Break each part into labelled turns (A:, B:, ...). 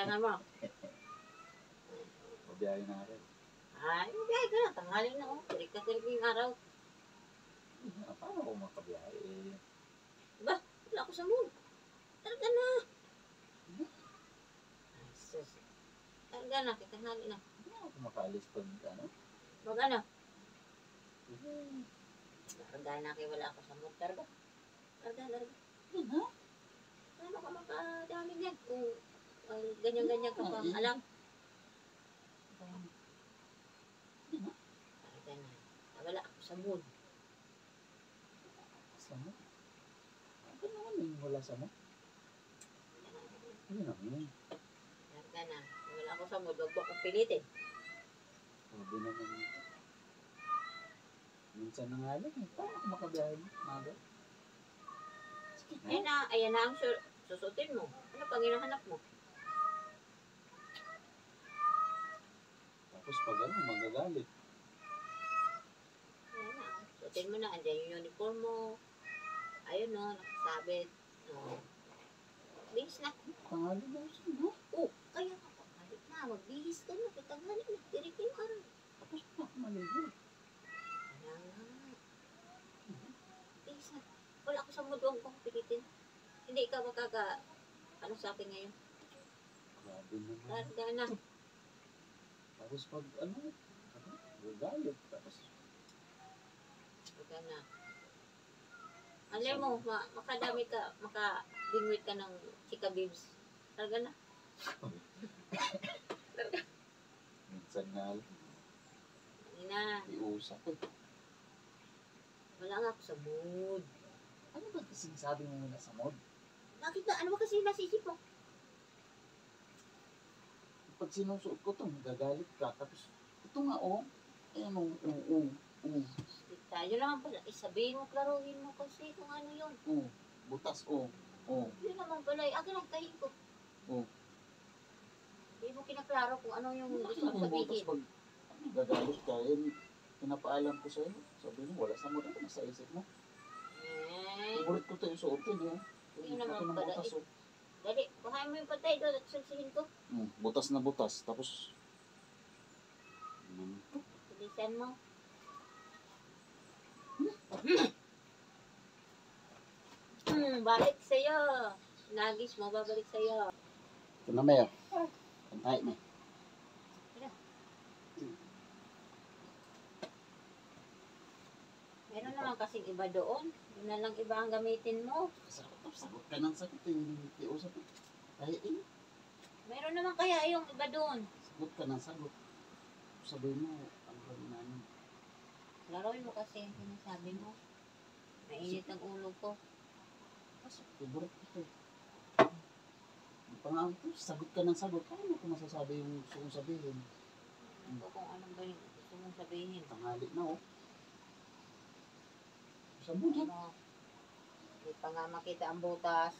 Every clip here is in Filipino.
A: kailangan mo.
B: Mabiyahe na rin.
A: Ay, biyahe ka na. Tanghali na, oh. Tirik-tirik yung araw.
B: Paano ako makabiyahe?
A: Ba, wala ako sa mood. Targa na. Ay, sus. Targa na, kitanghali na.
B: Hindi ako makaalis pag ano.
A: Wag ano? Targa na kayo, wala ako sa mood. Targa. Targa.
B: Ano?
A: Paano ka makadami niyan? Kung ganyan-ganyan ka pang alam. Targa na. Wala ako sa mood.
B: Sa mo? Ano naman yung wala sa mo? Ano naman?
A: Targa na. Wala ako sa mood. Wag mo akong pilitin.
B: Sabi naman ito. Minsan na nga lang eh. Paano ako makabiyahe mo? Maga? Sige na.
A: Ayan na ang susutin mo. Ano pang hinahanap mo?
B: Tapos pag ano, magagalit.
A: Ayan na. Susutin mo na. Andiyan yung uniform mo. Ayun no, nakasabit. Bihis na.
B: Tangali na siya, no?
A: Oh, kaya ka pakalit na. Magbihis ka na. Kitanghali na. Tirik yung araw.
B: Tapos pa ako maligo.
A: Kaya nga. Bihis na. Wala ako sa mood kong pilitin. Hindi ikaw ano sa akin ngayon.
B: Grabe naman.
A: Targa na.
B: Tapos pag ano, magagalit. Tapos,
A: Targa na. Alam mo, makadami ka, makabingwit ka ng chika bibs. Targa na.
B: minsan nga lang,
A: Hindi na.
B: iusap eh.
A: Wala nga ako sa mood.
B: Ano ba kasi sabi mo muna sa mod?
A: Bakit ba? Ano ba kasi nasisip mo?
B: Pag sinusuot ko ito, magagalit ka. Tapos, ito nga oh. Ayan oh,
A: Tayo naman pala. Sabihin mo, klaruhin mo kasi kung ano yun.
B: butas oh.
A: Yun naman pala. Akin ang tahin ko.
B: Oh.
A: Hindi mo kinaklaro kung ano yung gusto
B: Ano
A: mong
B: yung butas
A: sabihin.
B: pag gagalit ka? Pinapaalam ko sa'yo. Sabi mo, wala sa mod. Ano nasa isip mo? Favorite ko ito yung suotin eh.
A: Yun naman
B: Laki ng
A: pala
B: butas
A: eh.
B: oh.
A: Dali, kuhain mo yung patay doon at salsihin ko.
B: Butas na butas. Tapos,
A: Bilisan mo. Balik sa'yo. Nagis mo, babalik sa'yo.
B: ito na Mayor. Pantay na.
A: Meron naman kasing iba doon. Yun na lang iba ang gamitin mo.
B: Sagot ka ng sagot eh. Hindi usap eh. Ay eh.
A: Meron naman kaya yung iba doon.
B: Sagot ka ng sagot. Sabihin mo, ang gawin namin.
A: Laruin mo kasi yung sinasabi mo. Mainit ang ulo ko.
B: Kasi, favorite ko ito eh. Pangako ito, sagot ka ng sagot. Paano ko masasabi yung gusto kong sabihin?
A: Ano kung anong ba yung gusto mong sabihin.
B: Tanghali na oh. Sa buhat.
A: Ano, hindi pa nga makita ang butas.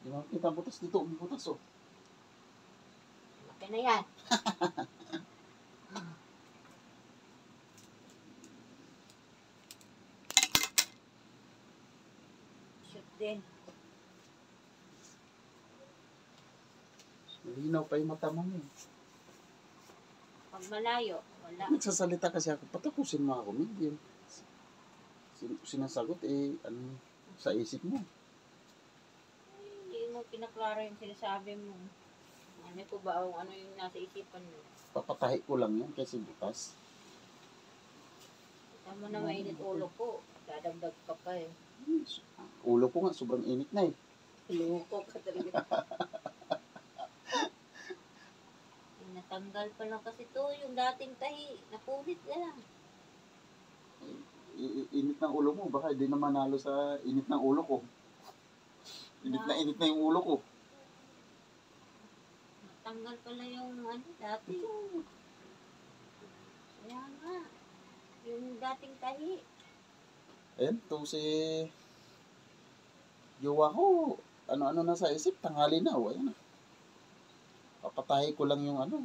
B: Di ba kita butas dito? May butas oh.
A: Laki na yan. Shoot din.
B: Malinaw pa yung mata mo eh.
A: Pag malayo, wala.
B: Nagsasalita kasi ako, patapusin mo ako. Hindi. Sinasagot eh, ano, sa isip mo.
A: Hindi mo pinaklaro yung sinasabi mo. Ano ko ba o ano yung nasa isipan mo?
B: Papatahi ko lang yan kasi butas.
A: Kita mo na mainit ulo ko. Dadagdag ka pa eh.
B: Ulo ko nga, sobrang init na eh.
A: Loko ka talaga. Natanggal pa lang kasi to yung dating tahi. Napulit ka lang.
B: Init ng ulo mo, baka hindi na manalo sa init ng ulo ko. Init na yung ulo ko.
A: Natanggal pala yung ano dati. Kaya nga. Yung dating tahi.
B: Ayan, ito si Jowa ko. Ano-ano na sa isip, tanghali na. O, ayan na. Papatahi ko lang yung ano.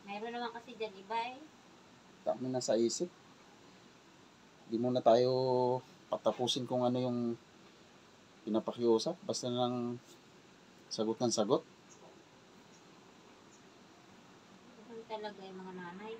A: Mayroon naman kasi dyan iba eh.
B: Dami na sa isip. Di muna tayo patapusin kung ano yung pinapakiusap. Basta lang Sagot ng sagot.
A: Ganun talaga yung mga nanay.